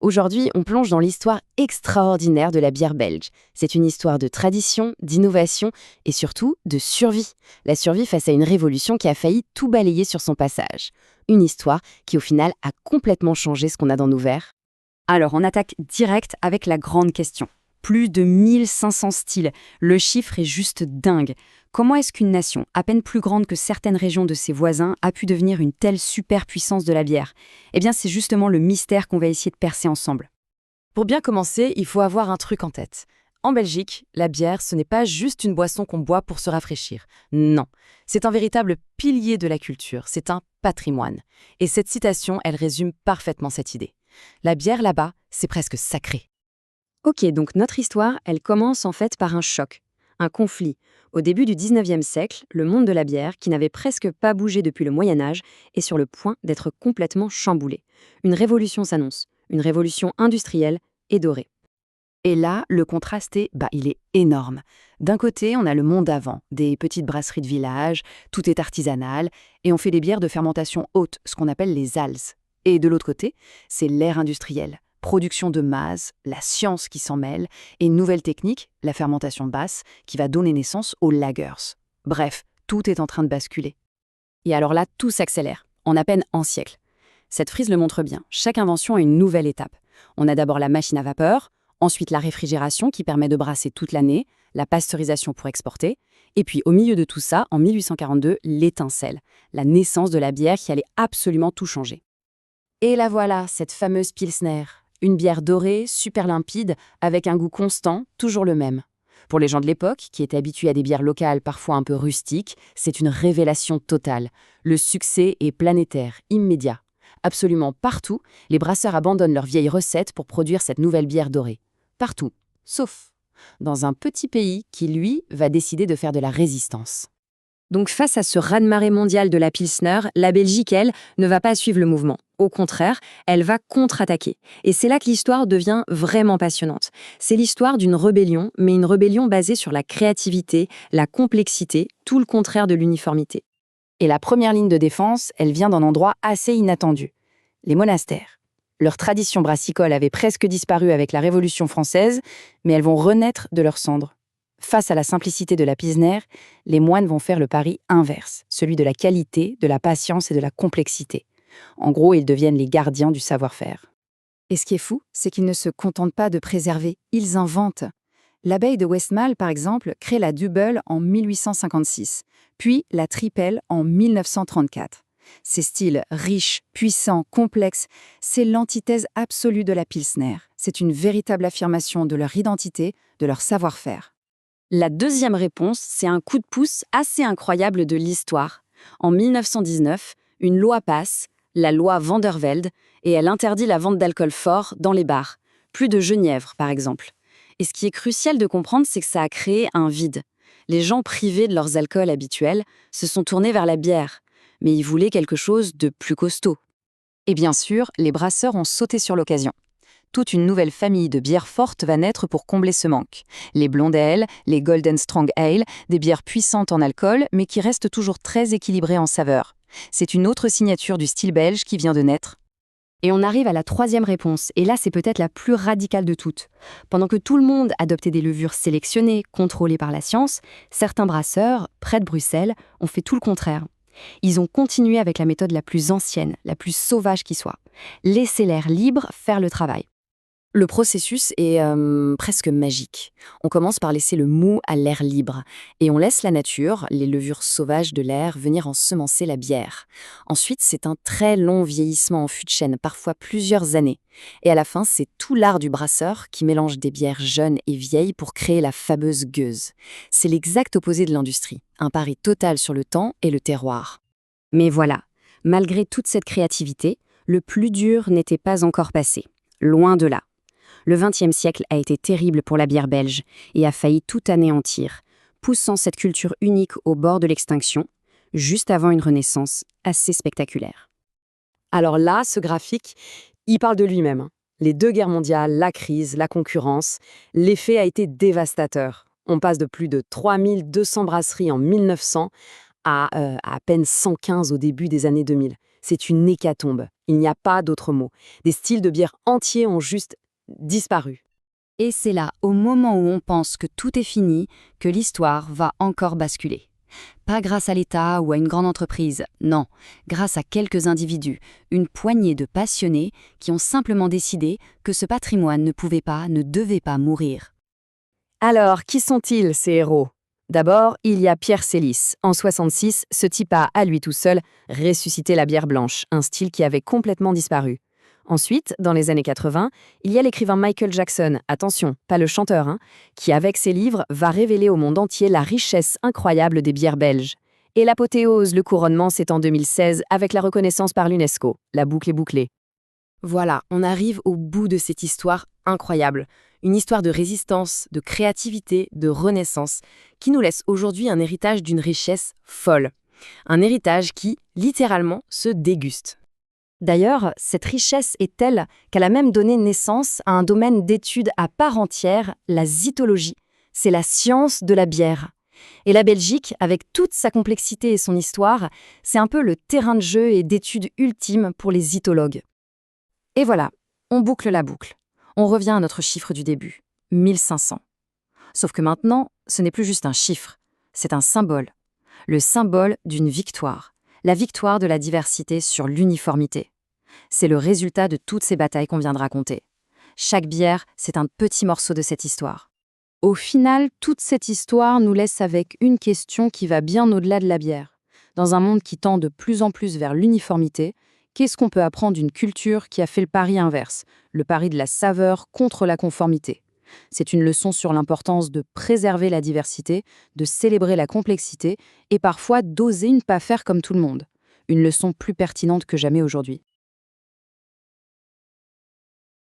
Aujourd'hui, on plonge dans l'histoire extraordinaire de la bière belge. C'est une histoire de tradition, d'innovation et surtout de survie. La survie face à une révolution qui a failli tout balayer sur son passage. Une histoire qui au final a complètement changé ce qu'on a dans nos verres. Alors, on attaque direct avec la grande question. Plus de 1500 styles. Le chiffre est juste dingue. Comment est-ce qu'une nation, à peine plus grande que certaines régions de ses voisins, a pu devenir une telle superpuissance de la bière? Eh bien, c'est justement le mystère qu'on va essayer de percer ensemble. Pour bien commencer, il faut avoir un truc en tête. En Belgique, la bière, ce n'est pas juste une boisson qu'on boit pour se rafraîchir. Non, c'est un véritable pilier de la culture, c'est un patrimoine. Et cette citation, elle résume parfaitement cette idée. La bière là-bas, c'est presque sacré. Ok, donc notre histoire, elle commence en fait par un choc, un conflit. Au début du 19e siècle, le monde de la bière, qui n'avait presque pas bougé depuis le Moyen-Âge, est sur le point d'être complètement chamboulé. Une révolution s'annonce, une révolution industrielle et dorée. Et là, le contraste il est énorme. D'un côté, on a le monde d'avant, des petites brasseries de village, tout est artisanal, et on fait des bières de fermentation haute, ce qu'on appelle les ales. Et de l'autre côté, c'est l'ère industrielle. Production de masse, la science qui s'en mêle, et une nouvelle technique, la fermentation basse, qui va donner naissance aux lagers. Bref, tout est en train de basculer. Et alors là, tout s'accélère, en à peine un siècle. Cette frise le montre bien, chaque invention a une nouvelle étape. On a d'abord la machine à vapeur, ensuite la réfrigération qui permet de brasser toute l'année, la pasteurisation pour exporter, et puis au milieu de tout ça, en 1842, l'étincelle, la naissance de la bière qui allait absolument tout changer. Et la voilà, cette fameuse Pilsner. Une bière dorée, super limpide, avec un goût constant, toujours le même. Pour les gens de l'époque, qui étaient habitués à des bières locales parfois un peu rustiques, c'est une révélation totale. Le succès est planétaire, immédiat. Absolument partout, les brasseurs abandonnent leurs vieilles recettes pour produire cette nouvelle bière dorée. Partout, sauf dans un petit pays qui, lui, va décider de faire de la résistance. Donc face à ce raz-de-marée mondial de la Pilsner, la Belgique, elle, ne va pas suivre le mouvement. Au contraire, elle va contre-attaquer. Et c'est là que l'histoire devient vraiment passionnante. C'est l'histoire d'une rébellion, mais une rébellion basée sur la créativité, la complexité, tout le contraire de l'uniformité. Et la première ligne de défense, elle vient d'un endroit assez inattendu. Les monastères. Leur tradition brassicole avait presque disparu avec la Révolution française, mais elles vont renaître de leurs cendres. Face à la simplicité de la Pilsner, les moines vont faire le pari inverse, celui de la qualité, de la patience et de la complexité. En gros, ils deviennent les gardiens du savoir-faire. Et ce qui est fou, c'est qu'ils ne se contentent pas de préserver, ils inventent. L'abbaye de Westmalle, par exemple, crée la Double en 1856, puis la Tripel en 1934. Ces styles riches, puissants, complexes, c'est l'antithèse absolue de la Pilsner. C'est une véritable affirmation de leur identité, de leur savoir-faire. La deuxième réponse, c'est un coup de pouce assez incroyable de l'histoire. En 1919, une loi passe, la loi Van der Velde, et elle interdit la vente d'alcool fort dans les bars. Plus de genièvre, par exemple. Et ce qui est crucial de comprendre, c'est que ça a créé un vide. Les gens privés de leurs alcools habituels se sont tournés vers la bière, mais ils voulaient quelque chose de plus costaud. Et bien sûr, les brasseurs ont sauté sur l'occasion. Toute une nouvelle famille de bières fortes va naître pour combler ce manque. Les Blonde Ale, les Golden Strong Ale, des bières puissantes en alcool, mais qui restent toujours très équilibrées en saveur. C'est une autre signature du style belge qui vient de naître. Et on arrive à la troisième réponse, et là c'est peut-être la plus radicale de toutes. Pendant que tout le monde adoptait des levures sélectionnées, contrôlées par la science, certains brasseurs, près de Bruxelles, ont fait tout le contraire. Ils ont continué avec la méthode la plus ancienne, la plus sauvage qui soit. Laisser l'air libre faire le travail. Le processus est presque magique. On commence par laisser le mou à l'air libre et on laisse la nature, les levures sauvages de l'air, venir ensemencer la bière. Ensuite, c'est un très long vieillissement en fût de chêne, parfois plusieurs années. Et à la fin, c'est tout l'art du brasseur qui mélange des bières jeunes et vieilles pour créer la fameuse gueuse. C'est l'exact opposé de l'industrie, un pari total sur le temps et le terroir. Mais voilà, malgré toute cette créativité, le plus dur n'était pas encore passé. Loin de là. Le XXe siècle a été terrible pour la bière belge et a failli tout anéantir, poussant cette culture unique au bord de l'extinction, juste avant une renaissance assez spectaculaire. Alors là, ce graphique, il parle de lui-même. Les deux guerres mondiales, la crise, la concurrence, l'effet a été dévastateur. On passe de plus de 3200 brasseries en 1900 à peine 115 au début des années 2000. C'est une hécatombe. Il n'y a pas d'autre mot. Des styles de bière entiers ont juste disparu. Et c'est là, au moment où on pense que tout est fini, que l'histoire va encore basculer. Pas grâce à l'État ou à une grande entreprise, non, grâce à quelques individus, une poignée de passionnés qui ont simplement décidé que ce patrimoine ne devait pas mourir. Alors, qui sont-ils, ces héros? D'abord, il y a Pierre Célis. En 66, ce type a, à lui tout seul, ressuscité la bière blanche, un style qui avait complètement disparu. Ensuite, dans les années 80, il y a l'écrivain Michael Jackson, attention, pas le chanteur, qui avec ses livres va révéler au monde entier la richesse incroyable des bières belges. Et l'apothéose, le couronnement, c'est en 2016 avec la reconnaissance par l'UNESCO. La boucle est bouclée. Voilà, on arrive au bout de cette histoire incroyable. Une histoire de résistance, de créativité, de renaissance, qui nous laisse aujourd'hui un héritage d'une richesse folle. Un héritage qui, littéralement, se déguste. D'ailleurs, cette richesse est telle qu'elle a même donné naissance à un domaine d'étude à part entière, la zytologie. C'est la science de la bière. Et la Belgique, avec toute sa complexité et son histoire, c'est un peu le terrain de jeu et d'étude ultime pour les zytologues. Et voilà, on boucle la boucle. On revient à notre chiffre du début, 1500. Sauf que maintenant, ce n'est plus juste un chiffre, c'est un symbole. Le symbole d'une victoire. La victoire de la diversité sur l'uniformité. C'est le résultat de toutes ces batailles qu'on vient de raconter. Chaque bière, c'est un petit morceau de cette histoire. Au final, toute cette histoire nous laisse avec une question qui va bien au-delà de la bière. Dans un monde qui tend de plus en plus vers l'uniformité, qu'est-ce qu'on peut apprendre d'une culture qui a fait le pari inverse, le pari de la saveur contre la conformité? C'est une leçon sur l'importance de préserver la diversité, de célébrer la complexité et parfois d'oser ne pas faire comme tout le monde. Une leçon plus pertinente que jamais aujourd'hui.